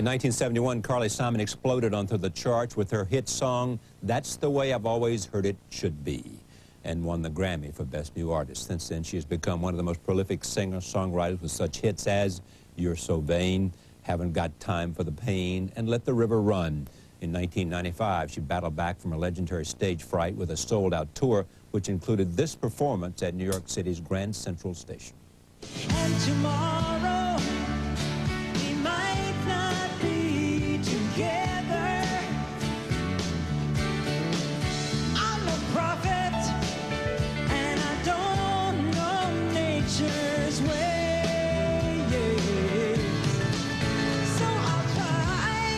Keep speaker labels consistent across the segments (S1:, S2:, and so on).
S1: In 1971, Carly Simon exploded onto the charts with her hit song, That's the Way I've Always Heard It Should Be, and won the Grammy for Best New Artist. Since then, she has become one of the most prolific singer-songwriters with such hits as You're So Vain, Haven't Got Time for the Pain, and Let the River Run. In 1995, she battled back from a legendary stage fright with a sold-out tour, which included this performance at New York City's Grand Central Station.
S2: And tomorrow, we might not be together. I'm a prophet, and I don't know nature's way. So I'll try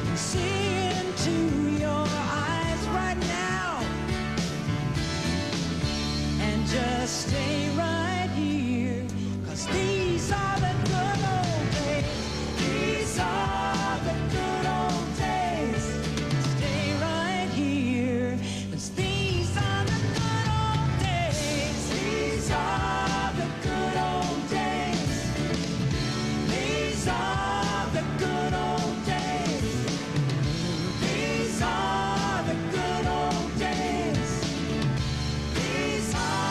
S2: and see into your eyes right now, and just stay right. These are the good old days. These are the good old days. Stay right here, 'cause these are the good old days. These are the good old days. These are the good old days. These are the good old days. These are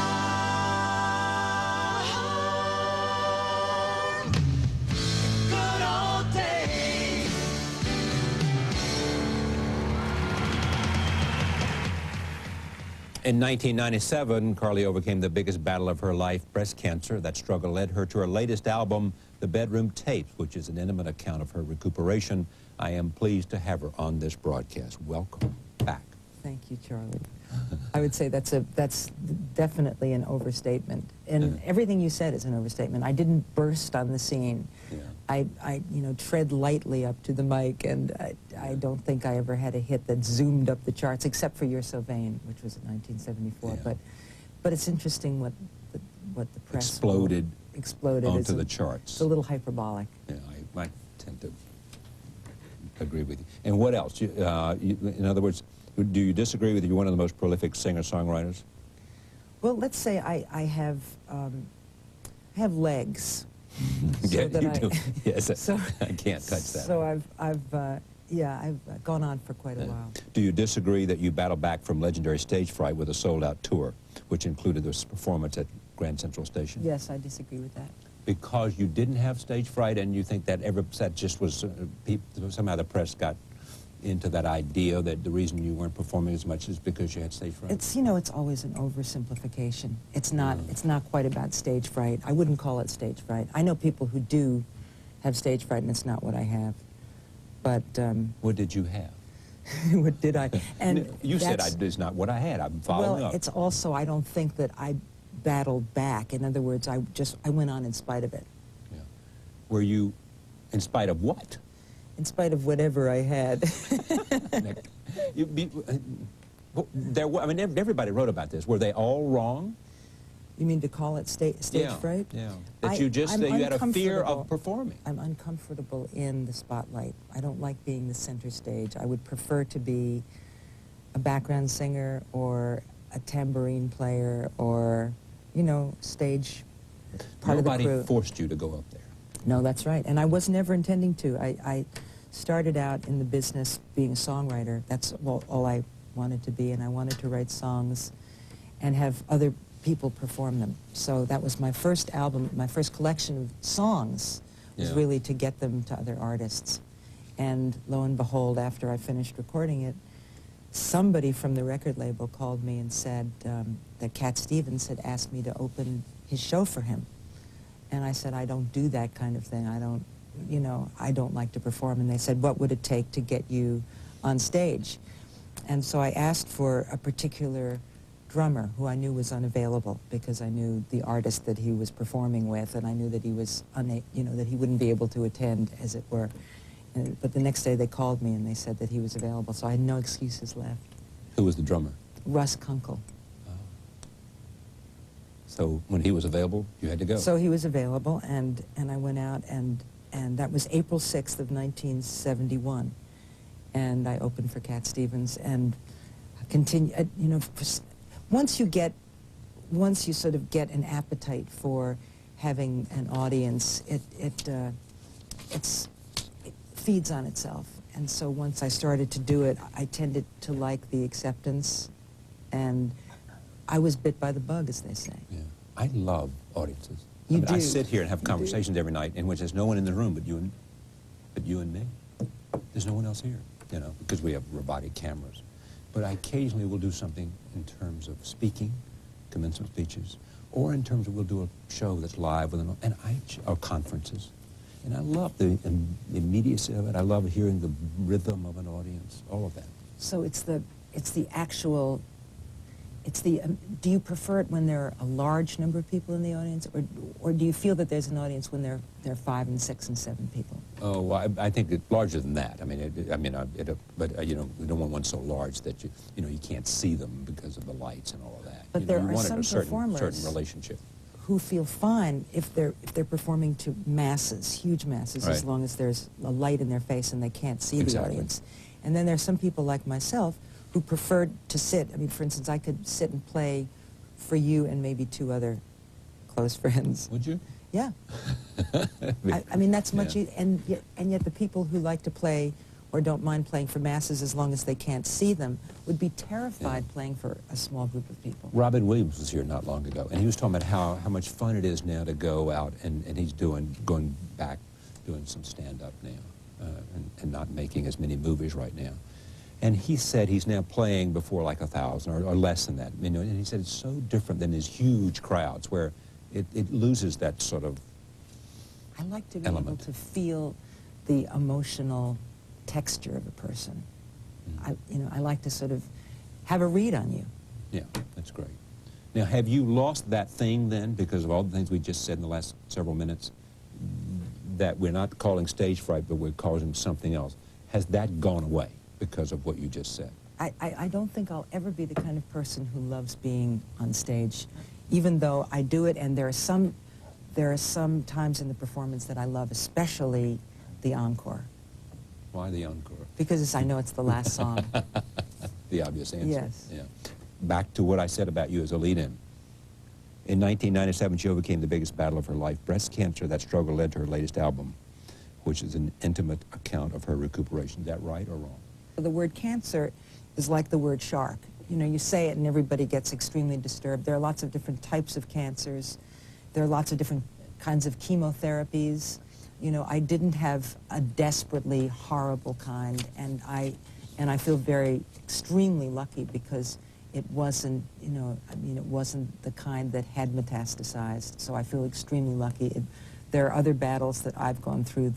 S1: In 1997, Carly overcame the biggest battle of her life, breast cancer. That struggle led her to her latest album, The Bedroom Tapes, which is an intimate account of her recuperation. I am pleased to have her on this broadcast. Welcome back.
S3: Thank you, Charlie. I would say that's definitely an overstatement. And everything you said is an overstatement. I didn't burst on the scene.
S1: Yeah.
S3: I tread lightly up to the mic, and I don't think I ever had a hit that zoomed up the charts, except for You're So Vain, which was in 1974.
S1: Yeah.
S3: But it's interesting what the press
S1: exploded onto the charts.
S3: It's a little hyperbolic.
S1: Yeah, I tend to agree with you. And what else? In other words, do you disagree with you're one of the most prolific singer-songwriters?
S3: Well, let's say I have legs.
S1: Yeah,
S3: so
S1: you do. Yes,
S3: so,
S1: I can't touch that.
S3: So I've gone on for quite a while.
S1: Do you disagree that you battled back from legendary stage fright with a sold-out tour, which included this performance at Grand Central Station?
S3: Yes, I disagree with that.
S1: Because you didn't have stage fright, and you think that that just was somehow the press got into that idea that the reason you weren't performing as much is because you had stage fright?
S3: It's it's always an oversimplification. It's not quite about stage fright. I wouldn't call it stage fright. I know people who do have stage fright, and it's not what I have. But
S1: what did you have?
S3: What did I? And
S1: you said it's not what I had. I'm following up.
S3: Well, it's also, I don't think that I battled back. In other words, I went on in spite of it.
S1: Yeah. Were you in spite of what?
S3: In spite of whatever I had.
S1: I mean, everybody wrote about this. Were they all wrong?
S3: You mean to call it stage fright?
S1: Yeah. That you had a fear of performing.
S3: I'm uncomfortable in the spotlight. I don't like being the center stage. I would prefer to be a background singer or a tambourine player or, stage part of the crew.
S1: Nobody forced you to go up there.
S3: No, that's right. And I was never intending to. I started out in the business being a songwriter. That's all I wanted to be, and I wanted to write songs and have other people perform them. So that was my first album, my first collection of songs was really to get them to other artists. And lo and behold, after I finished recording it, somebody from the record label called me and said that Cat Stevens had asked me to open his show for him. And I said, I don't do that kind of thing. I don't like to perform. And they said, what would it take to get you on stage? And so I asked for a particular drummer who I knew was unavailable because I knew the artist that he was performing with, and I knew that he was that he wouldn't be able to attend, as it were. But the next day they called me and they said that he was available, so I had no excuses left.
S1: Who was the drummer?
S3: Russ Kunkel.
S1: So when he was available, you had to go.
S3: So he was available, and I went out, and that was April 6th of 1971. And I opened for Cat Stevens, and continue, once you sort of get an appetite for having an audience, it's feeds on itself. And so once I started to do it, I tended to like the acceptance, and I was bit by the bug, as they say.
S1: Yeah. I love audiences.
S3: You do.
S1: I sit here and have conversations every night in which there's no one in the room but you and me. There's no one else here, you know, because we have robotic cameras. But I occasionally will do something in terms of speaking, commencement speeches, or in terms of we'll do a show that's live with or conferences. And I love the immediacy of it. I love hearing the rhythm of an audience, all of that.
S3: So it's the actual, do you prefer it when there are a large number of people in the audience, or do you feel that there's an audience when there are 5 and 6 and 7 people?
S1: Oh, well, I think it's larger than that. I mean, but you know, we don't want one so large that you know you can't see them because of the lights and all of that.
S3: But
S1: you
S3: there
S1: know,
S3: are some performers
S1: certain relationship
S3: who feel fine if they're performing to masses, huge masses,
S1: Right.
S3: as long as there's a light in their face and they can't see
S1: Exactly.
S3: the audience. And then there's some people like myself who preferred to sit. I mean, for instance, I could sit and play for you and maybe 2 other close friends.
S1: Would you?
S3: Yeah. I mean, that's much,
S1: Yeah.
S3: and yet the people who like to play or don't mind playing for masses as long as they can't see them would be terrified playing for a small group of people.
S1: Robin Williams was here not long ago, and he was talking about how much fun it is now to go out, and he's going back, doing some stand-up now, and not making as many movies right now. And he said he's now playing before like 1,000 or less than that. You know, and he said it's so different than his huge crowds where it loses that sort of
S3: I like to be
S1: element.
S3: able to feel the emotional texture of a person. I like to sort of have a read on you.
S1: Yeah, that's great. Now, have you lost that thing then because of all the things we just said in the last several minutes that we're not calling stage fright, but we're calling something else? Has that gone away because of what you just said?
S3: I don't think I'll ever be the kind of person who loves being on stage, even though I do it, and there are some times in the performance that I love, especially the encore.
S1: Why the encore?
S3: Because I know it's the last song.
S1: The obvious answer.
S3: Yes.
S1: Yeah. Back to what I said about you as a lead-in. In 1997, she overcame the biggest battle of her life, breast cancer. That struggle led to her latest album, which is an intimate account of her recuperation. Is that right or wrong?
S3: The word cancer is like the word shark. You know, you say it and everybody gets extremely disturbed. There are lots of different types of cancers. There are lots of different kinds of chemotherapies. You know, I didn't have a desperately horrible kind, and I feel very extremely lucky because it wasn't, you know, I mean, it wasn't the kind that had metastasized. So I feel extremely lucky. There are other battles that I've gone through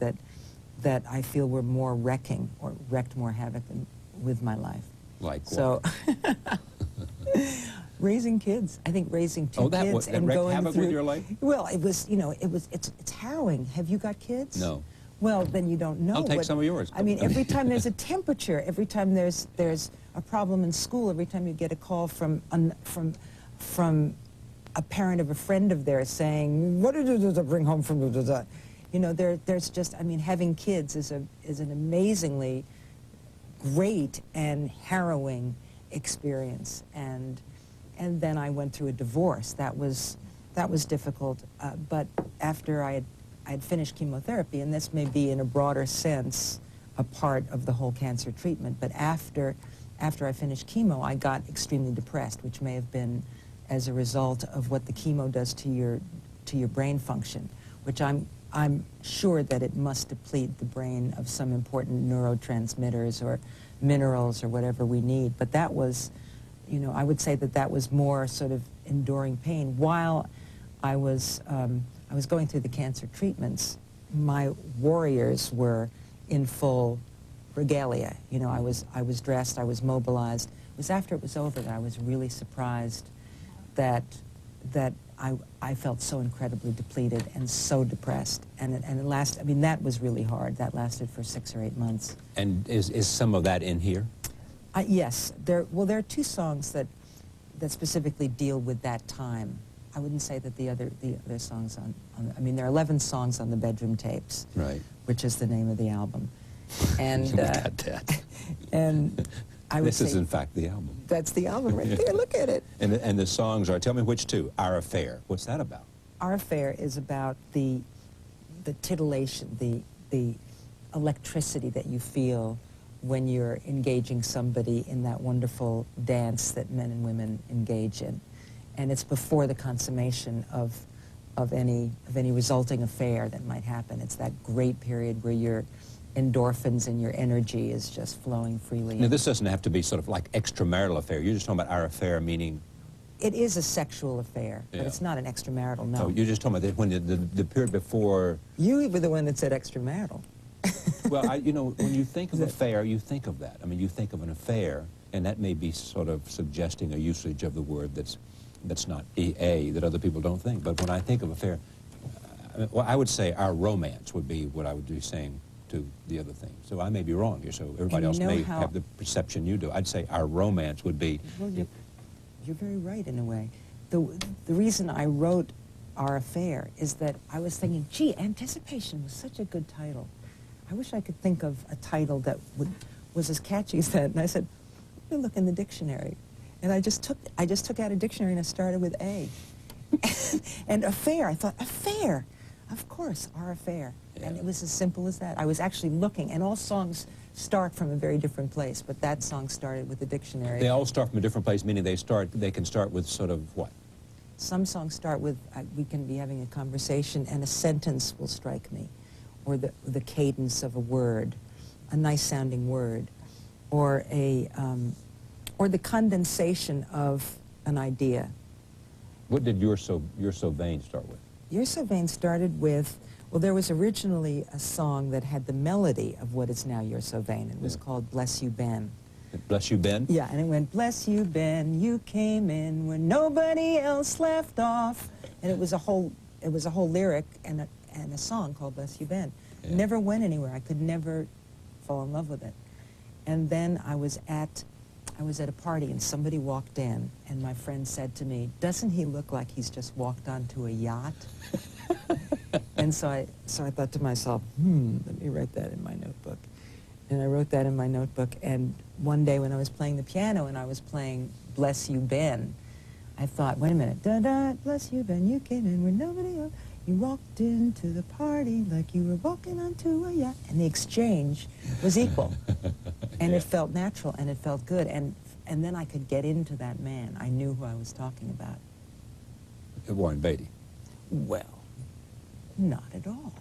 S3: that I feel were more wrecking or wreaked more havoc with my life.
S1: Like
S3: so, raising kids. I think raising 2 kids
S1: that
S3: and
S1: wreaked
S3: going
S1: havoc
S3: through.
S1: with your life?
S3: Well, it was, you know, it's harrowing. Have you got kids?
S1: No.
S3: Well, then you don't know.
S1: I'll take
S3: but,
S1: some of yours.
S3: I mean, every time there's a temperature, every time there's a problem in school, every time you get a call from a parent of a friend of theirs saying, "What did you bring home from the?" You know, there's just, I mean, having kids is an amazingly great and harrowing experience, and then I went through a divorce. That was difficult, but after I had finished chemotherapy, and this may be in a broader sense a part of the whole cancer treatment, but after I finished chemo, I got extremely depressed, which may have been as a result of what the chemo does to your brain function, which I'm sure that it must deplete the brain of some important neurotransmitters or minerals or whatever we need. But that was, you know, I would say that was more sort of enduring pain. While I was going through the cancer treatments, my warriors were in full regalia. You know, I was dressed, I was mobilized. It was after it was over that I was really surprised that I felt so incredibly depleted and so depressed, and it lasted. I mean, that was really hard. That lasted for 6 or 8 months.
S1: And is some of that in here?
S3: Yes, there are 2 songs that specifically deal with that time. I wouldn't say that the other songs on I mean, there are 11 songs on the Bedroom Tapes,
S1: Right.
S3: which is the name of the album, and
S1: We got that.
S3: and I would
S1: This
S3: say
S1: is in fact the album.
S3: that's the album right there. Look at it.
S1: And the songs are, tell me which 2. Our Affair. What's that about?
S3: Our Affair is about the titillation, the electricity that you feel when you're engaging somebody in that wonderful dance that men and women engage in. And it's before the consummation of any resulting affair that might happen. It's that great period where your endorphins and your energy is just flowing freely.
S1: Now, this doesn't have to be sort of like extramarital affair. You're just talking about our affair, meaning...
S3: It is a sexual affair, but it's not an extramarital, no.
S1: Oh, you're just talking about when the period before...
S3: You were the one that said extramarital.
S1: Well, you know, when you think of affair, you think of that. I mean, you think of an affair, and that may be sort of suggesting a usage of the word that's not that other people don't think. But when I think of affair, well, I would say our romance would be what I would be saying to the other thing. So I may be wrong here, so everybody else may have the perception you do. I'd say our romance would be...
S3: Well, you're very right in a way. The reason I wrote Our Affair is that I was thinking, gee, Anticipation was such a good title. I wish I could think of a title that was as catchy as that. And I said, let me look in the dictionary. And I just took out a dictionary and I started with A. And affair, I thought, affair, of course, Our Affair. Yeah. And it was as simple as that. I was actually looking, and all songs start from a very different place, but that song started with the dictionary.
S1: They all start from a different place, meaning they can start with sort of what?
S3: Some songs start with, we can be having a conversation and a sentence will strike me, or the cadence of a word, a nice sounding word, or the condensation of an idea.
S1: What did You're So Vain start with?
S3: You're So Vain started with, well, there was originally a song that had the melody of what is now You're So Vain. It was called Bless You, Ben.
S1: Bless You, Ben?
S3: Yeah, and it went, bless you, Ben, you came in when nobody else left off. And it was a whole lyric and a song called Bless You, Ben.
S1: Yeah.
S3: Never went anywhere. I could never fall in love with it. And then I was at a party and somebody walked in and my friend said to me, doesn't he look like he's just walked onto a yacht? And so I thought to myself, let me write that in my notebook. And I wrote that in my notebook, and one day when I was playing the piano and I was playing Bless You, Ben, I thought, wait a minute, da-da, bless you, Ben, you came in where nobody else, you walked into the party like you were walking onto a yacht, and the exchange was equal. And it felt natural, and it felt good, and then I could get into that man. I knew who I was talking about.
S1: Warren Beatty.
S3: Well, not at all.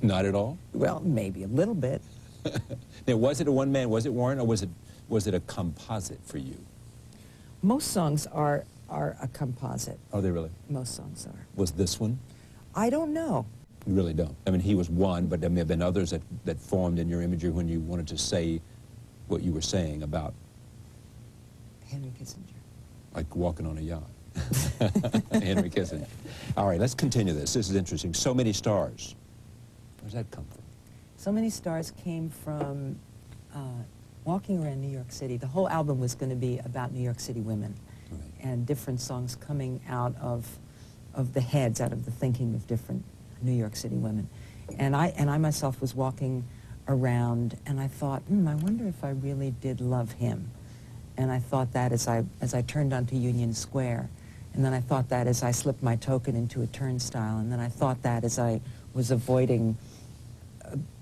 S1: Not at all?
S3: Well, maybe a little bit.
S1: Now, was it a one man? Was it Warren, or was it a composite for you?
S3: Most songs are a composite.
S1: Are they really?
S3: Most songs are.
S1: Was this one?
S3: I don't know.
S1: You really don't. I mean, he was one, but there may have been others that formed in your imagery when you wanted to say what you were saying about
S3: Henry Kissinger.
S1: like walking on a yacht. Henry Kissinger. All right, let's continue this. This is interesting. So Many Stars. Where's that come from?
S3: So Many Stars came from walking around New York City. The whole album was going to be about New York City women,
S1: Right.
S3: and different songs coming out of the heads, out of the thinking of different New York City women. And I myself was walking around, and I thought, I wonder if I really did love him. And I thought that as I turned onto Union Square, and then I thought that as I slipped my token into a turnstile, and then I thought that as I was avoiding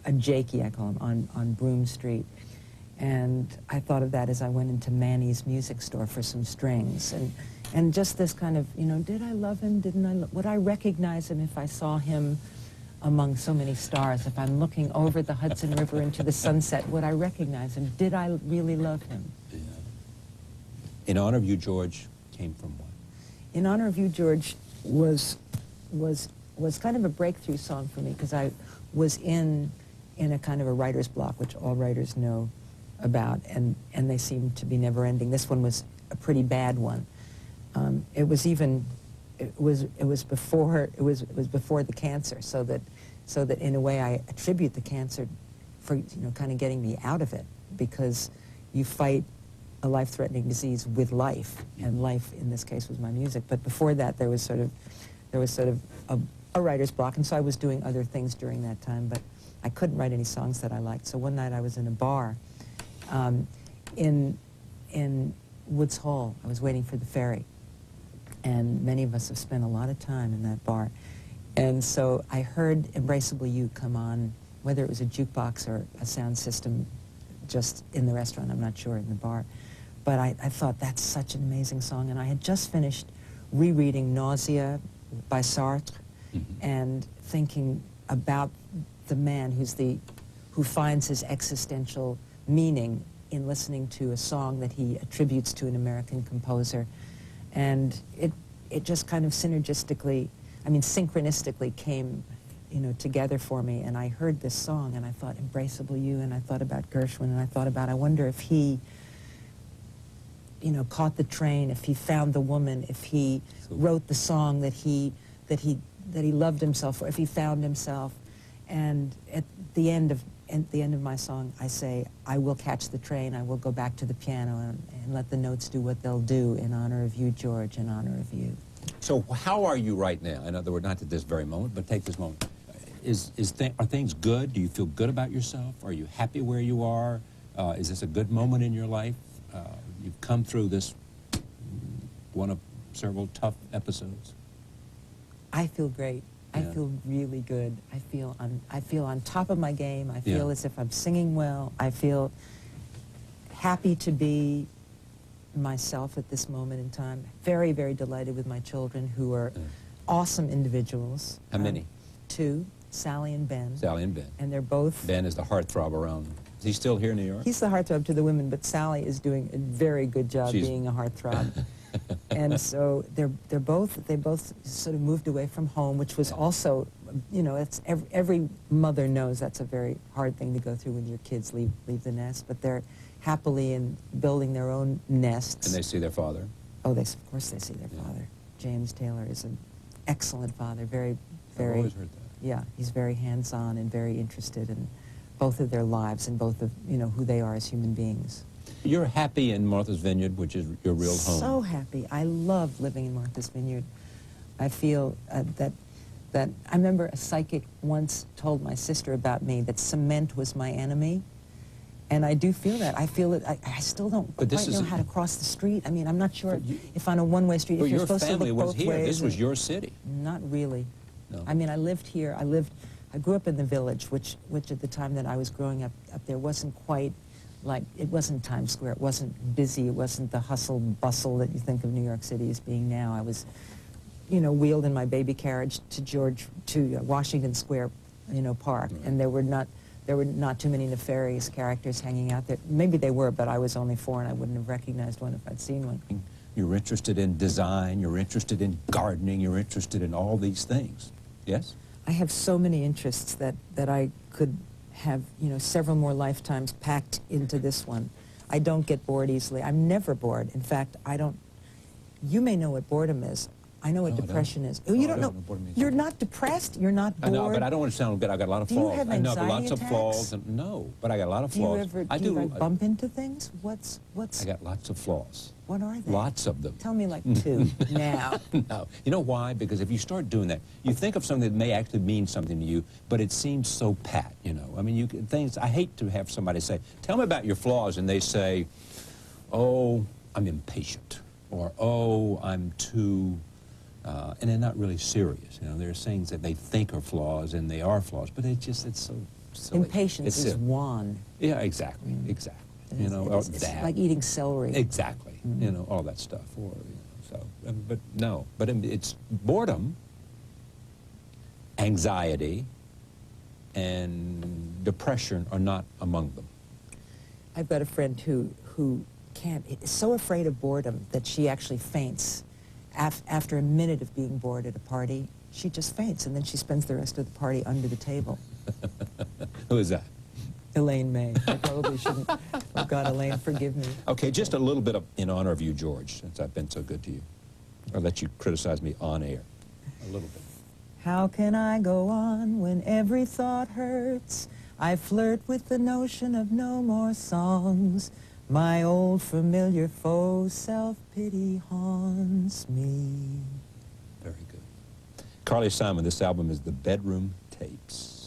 S3: a Jakey, I call him, on Broome Street. And I thought of that as I went into Manny's music store for some strings. And just this kind of, did I love him? Didn't I? Would I recognize him if I saw him among so many stars? If I'm looking over the Hudson River into the sunset, would I recognize him? Did I really love him?
S1: Yeah. In Honor of You, George came from what?
S3: In Honor of You, George was kind of a breakthrough song for me, because I was in a kind of a writer's block, which all writers know about, and they seem to be never ending. This one was a pretty bad one. It was before the cancer, so that in a way I attribute the cancer for kind of getting me out of it, because you fight a life-threatening disease with life, and life in this case was my music. But before that, there was sort of a writer's block, and so I was doing other things during that time, but I couldn't write any songs that I liked. So one night I was in a bar in Woods Hall. I was waiting for the ferry, and many of us have spent a lot of time in that bar. And so I heard Embraceable You come on whether it was a jukebox or a sound system just in the restaurant, I'm not sure, in the bar. But I thought that's such an amazing song, and I had just finished rereading Nausea by Sartre, and thinking about the man who finds his existential meaning in listening to a song that he attributes to an American composer. And it just kind of synergistically, I mean synchronistically came, you know, together for me. And I heard this song and I thought Embraceable You, and I thought about Gershwin, and I thought about, I wonder if he, you know, caught the train, if he found the woman, if he wrote the song that he loved himself, or if he found himself. And at the end of my song, I say, I will catch the train, I will go back to the piano and let the notes do what they'll do in honor of you, George, in honor of you.
S1: So how are you right now? In other words, not at this very moment, but take this moment. Are things good? Do you feel good about yourself? Are you happy where you are? Is this a good moment in your life? You've come through this one of several tough episodes.
S3: I feel great.
S1: Yeah.
S3: I feel really good. I feel on top of my game. I feel as if I'm singing well. I feel happy to be myself at this moment in time. Very, very delighted with my children, who are awesome individuals.
S1: How many?
S3: 2, Sally and Ben.
S1: Sally and Ben.
S3: And they're both...
S1: Ben is the heartthrob around. Is he still here in New York?
S3: He's the heartthrob to the women, but Sally is doing a very good job being a heartthrob. And so they both sort of moved away from home, which was also, you know, it's every mother knows that's a very hard thing to go through when your kids leave the nest, but they're happily in building their own nests.
S1: And they see their father?
S3: Oh, of course they see their father. James Taylor is an excellent father, very,
S1: I've always heard that.
S3: Yeah, he's very hands-on and very interested in both of their lives and both of, you know, who they are as human beings.
S1: You're happy in Martha's Vineyard, which is your real home.
S3: So happy. I love living in Martha's Vineyard. I feel that I remember a psychic once told my sister about me that cement was my enemy. And I do feel that. I feel it. I still don't quite know how to cross the street. I mean, I'm not sure if on a one-way street, if you're supposed to look both ways.
S1: But your family was here. This was your city.
S3: Not really.
S1: No.
S3: I mean, I lived here. I grew up in the Village, which at the time that I was growing up there wasn't quite like, it wasn't Times Square. It wasn't busy. It wasn't the hustle bustle that you think of New York City as being now. I was, you know, wheeled in my baby carriage to Washington Square, you know, Park, and there were not too many nefarious characters hanging out there. Maybe they were, but I was only 4 and I wouldn't have recognized one if I'd seen one.
S1: You're interested in design, you're interested in gardening, you're interested in all these things, yes?
S3: I have so many interests that I could have, you know, several more lifetimes packed into this one. I don't get bored easily. I'm never bored. In fact, I don't, you may know what boredom is. I know what depression is. Oh, you don't know. You're not depressed? You're not bored?
S1: I know, but I don't want to sound good. I got a lot of flaws.
S3: Do you have anxiety
S1: I know, lots
S3: attacks?
S1: of flaws. No, but I got a lot of flaws.
S3: Do you ever bump into things? What's?
S1: I got lots of flaws.
S3: What are they?
S1: Lots of them.
S3: Tell me like 2 now.
S1: No. You know why? Because if you start doing that, you think of something that may actually mean something to you, but it seems so pat, you know. I mean, I hate to have somebody say, tell me about your flaws, and they say, oh, I'm impatient, or oh, I'm too... and they're not really serious. You know, there's things that they think are flaws, and they are flaws, but it's so silly.
S3: Impatience is wan.
S1: Yeah, exactly, exactly. You know,
S3: it's like eating celery.
S1: Exactly. You know, all that stuff. Or, you know, but no, but it's boredom, anxiety, and depression are not among them.
S3: I've got a friend who is so afraid of boredom that she actually faints. After a minute of being bored at a party, she just faints, and then she spends the rest of the party under the table.
S1: Who is that?
S3: Elaine May. I probably shouldn't. Oh, God, Elaine, forgive me.
S1: Okay, just a little bit in honor of you, George, since I've been so good to you. I'll let you criticize me on air. A little bit.
S3: How can I go on when every thought hurts? I flirt with the notion of no more songs. My old familiar foe, self-pity haunts me.
S1: Very good. Carly Simon, this album is The Bedroom Tapes.